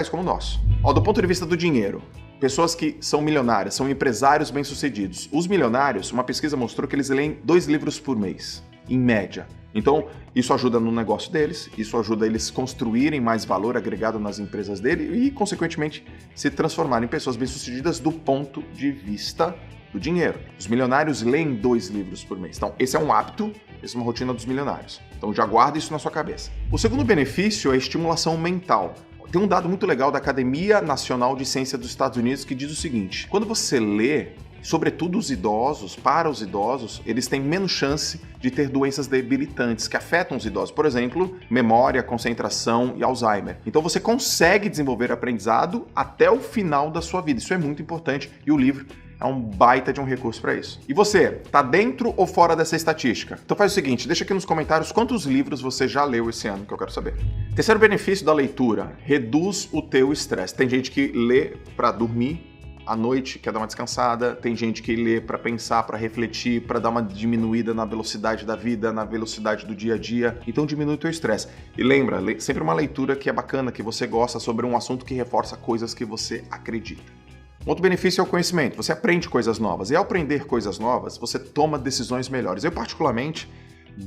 como o nosso. Do ponto de vista do dinheiro, pessoas que são milionárias, são empresários bem-sucedidos. Os milionários, uma pesquisa mostrou que eles leem 2 livros por mês, em média. Então, isso ajuda no negócio deles, isso ajuda eles construírem mais valor agregado nas empresas dele e, consequentemente, se transformarem em pessoas bem-sucedidas do ponto de vista do dinheiro. Os milionários leem 2 livros por mês. Então, esse é um hábito, essa é uma rotina dos milionários. Então, já guarda isso na sua cabeça. O segundo benefício é a estimulação mental. Tem um dado muito legal da Academia Nacional de Ciência dos Estados Unidos que diz o seguinte: quando você lê, sobretudo os idosos, para os idosos, eles têm menos chance de ter doenças debilitantes que afetam os idosos. Por exemplo, memória, concentração e Alzheimer. Então você consegue desenvolver aprendizado até o final da sua vida. Isso é muito importante e o livro é um baita de um recurso para isso. E você, tá dentro ou fora dessa estatística? Então faz o seguinte, deixa aqui nos comentários quantos livros você já leu esse ano, que eu quero saber. Terceiro benefício da leitura, reduz o teu estresse. Tem gente que lê para dormir à noite, quer dar uma descansada, tem gente que lê para pensar, para refletir, para dar uma diminuída na velocidade da vida, na velocidade do dia a dia. Então diminui o teu estresse. E lembra, sempre uma leitura que é bacana, que você gosta, sobre um assunto que reforça coisas que você acredita. Outro benefício é o conhecimento, você aprende coisas novas, e ao aprender coisas novas, você toma decisões melhores. Eu, particularmente,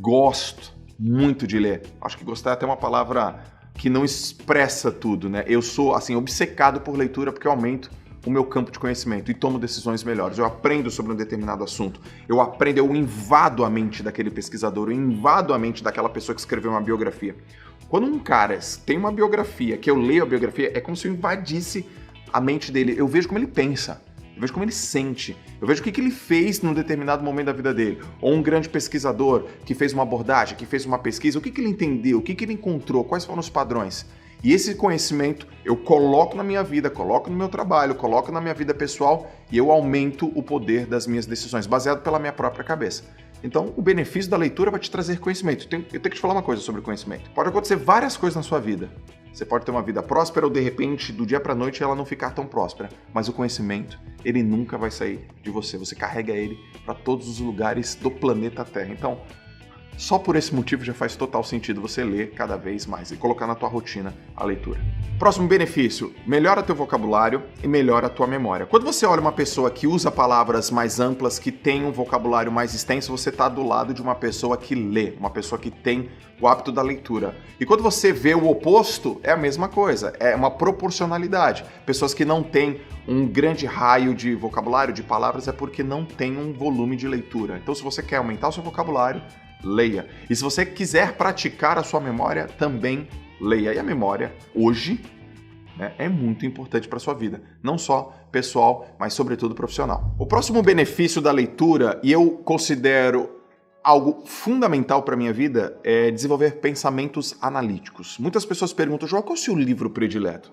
gosto muito de ler. Acho que gostar é até uma palavra que não expressa tudo, né? Eu sou, assim, obcecado por leitura porque eu aumento o meu campo de conhecimento e tomo decisões melhores. Eu aprendo sobre um determinado assunto, eu invado a mente daquele pesquisador, eu invado a mente daquela pessoa que escreveu uma biografia. Quando um cara tem uma biografia, que eu leio a biografia, é como se eu invadisse a mente dele. Eu vejo como ele pensa, eu vejo como ele sente, eu vejo o que ele fez num determinado momento da vida dele. Ou um grande pesquisador que fez uma abordagem, que fez uma pesquisa, o que ele entendeu, o que ele encontrou, quais foram os padrões. E esse conhecimento eu coloco na minha vida, coloco no meu trabalho, coloco na minha vida pessoal e eu aumento o poder das minhas decisões, baseado pela minha própria cabeça. Então, o benefício da leitura vai te trazer conhecimento. Eu tenho que te falar uma coisa sobre conhecimento. Pode acontecer várias coisas na sua vida. Você pode ter uma vida próspera ou, de repente, do dia para a noite, ela não ficar tão próspera. Mas o conhecimento, ele nunca vai sair de você. Você carrega ele para todos os lugares do planeta Terra. Então, só por esse motivo já faz total sentido você ler cada vez mais e colocar na tua rotina a leitura. Próximo benefício, melhora teu vocabulário e melhora a tua memória. Quando você olha uma pessoa que usa palavras mais amplas, que tem um vocabulário mais extenso, você está do lado de uma pessoa que lê, uma pessoa que tem o hábito da leitura. E quando você vê o oposto, é a mesma coisa, é uma proporcionalidade. Pessoas que não têm um grande raio de vocabulário, de palavras, é porque não tem um volume de leitura. Então, se você quer aumentar o seu vocabulário, leia. E se você quiser praticar a sua memória, também leia. E a memória, hoje, né, é muito importante para a sua vida. Não só pessoal, mas sobretudo profissional. O próximo benefício da leitura, e eu considero algo fundamental para a minha vida, é desenvolver pensamentos analíticos. Muitas pessoas perguntam, João, qual é o seu livro predileto?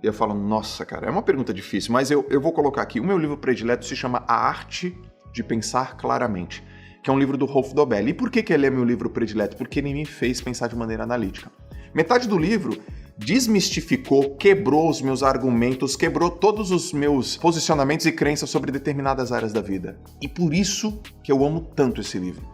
E eu falo, nossa, cara, é uma pergunta difícil, mas eu vou colocar aqui. O meu livro predileto se chama A Arte de Pensar Claramente, que é um livro do Rolf Dobelli. E por que ele é meu livro predileto? Porque ele me fez pensar de maneira analítica. Metade do livro desmistificou, quebrou os meus argumentos, quebrou todos os meus posicionamentos e crenças sobre determinadas áreas da vida. E por isso que eu amo tanto esse livro.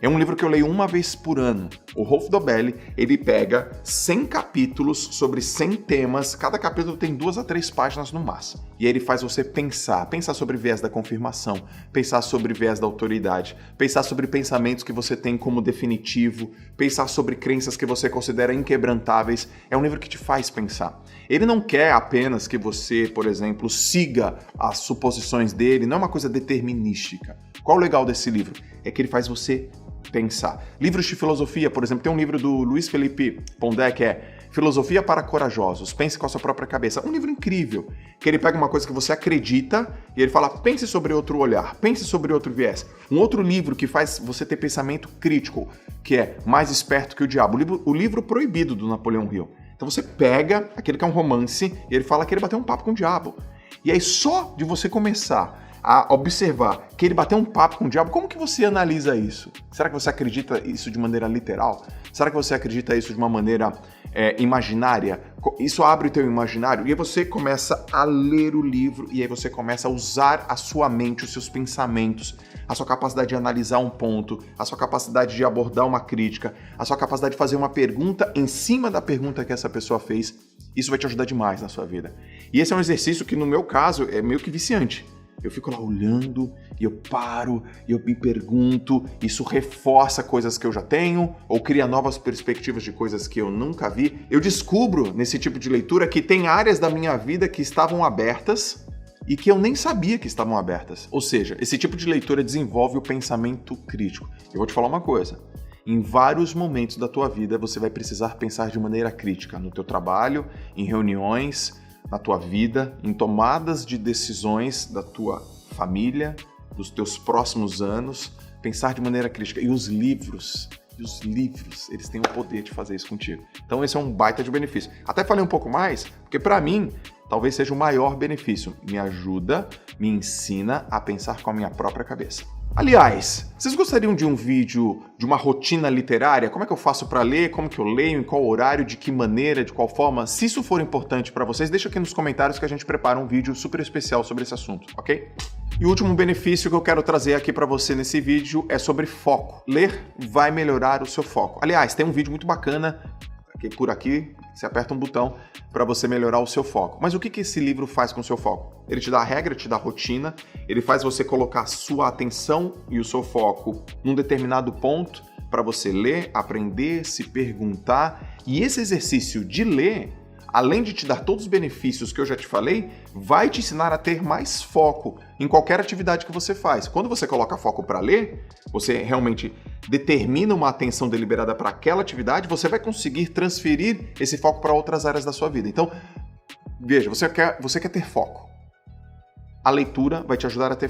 É um livro que eu leio uma vez por ano. O Rolf Dobelli, ele pega 100 capítulos sobre 100 temas, cada capítulo tem 2 a 3 páginas no máximo. E aí ele faz você pensar sobre viés da confirmação, pensar sobre viés da autoridade, pensar sobre pensamentos que você tem como definitivo, pensar sobre crenças que você considera inquebrantáveis. É um livro que te faz pensar. Ele não quer apenas que você, por exemplo, siga as suposições dele, não é uma coisa determinística. Qual o legal desse livro? É que ele faz você pensar. Livros de filosofia, por exemplo, tem um livro do Luiz Felipe Pondé que é Filosofia para Corajosos, pense com a sua própria cabeça. Um livro incrível, que ele pega uma coisa que você acredita e ele fala, pense sobre outro olhar, pense sobre outro viés. Um outro livro que faz você ter pensamento crítico, que é Mais Esperto que o Diabo, o livro proibido do Napoleão Hill. Então você pega aquele que é um romance e ele fala que ele bateu um papo com o diabo. E aí só de você começar a observar que ele bateu um papo com o diabo, como que você analisa isso? Será que você acredita isso de maneira literal? Será que você acredita isso de uma maneira imaginária? Isso abre o teu imaginário e aí você começa a ler o livro e aí você começa a usar a sua mente, os seus pensamentos, a sua capacidade de analisar um ponto, a sua capacidade de abordar uma crítica, a sua capacidade de fazer uma pergunta em cima da pergunta que essa pessoa fez. Isso vai te ajudar demais na sua vida. E esse é um exercício que, no meu caso, é meio que viciante. Eu fico lá olhando e eu paro e eu me pergunto, isso reforça coisas que eu já tenho ou cria novas perspectivas de coisas que eu nunca vi. Eu descubro nesse tipo de leitura que tem áreas da minha vida que estavam abertas e que eu nem sabia que estavam abertas. Ou seja, esse tipo de leitura desenvolve o pensamento crítico. Eu vou te falar uma coisa. Em vários momentos da tua vida você vai precisar pensar de maneira crítica no teu trabalho, em reuniões, na tua vida, em tomadas de decisões da tua família, dos teus próximos anos, pensar de maneira crítica. E os livros, eles têm o poder de fazer isso contigo. Então esse é um baita de benefício. Até falei um pouco mais, porque para mim, talvez seja o maior benefício. Me ajuda, me ensina a pensar com a minha própria cabeça. Aliás, vocês gostariam de um vídeo de uma rotina literária? Como é que eu faço para ler? Como que eu leio? Em qual horário? De que maneira? De qual forma? Se isso for importante para vocês, deixa aqui nos comentários que a gente prepara um vídeo super especial sobre esse assunto, ok? E o último benefício que eu quero trazer aqui para você nesse vídeo é sobre foco. Ler vai melhorar o seu foco. Aliás, tem um vídeo muito bacana por aqui, você aperta um botão para você melhorar o seu foco. Mas o que esse livro faz com o seu foco? Ele te dá a regra, te dá a rotina, ele faz você colocar a sua atenção e o seu foco num determinado ponto para você ler, aprender, se perguntar. E esse exercício de ler, além de te dar todos os benefícios que eu já te falei, vai te ensinar a ter mais foco em qualquer atividade que você faz. Quando você coloca foco para ler, você realmente determina uma atenção deliberada para aquela atividade, você vai conseguir transferir esse foco para outras áreas da sua vida. Então, veja, você quer ter foco. A leitura vai te ajudar a ter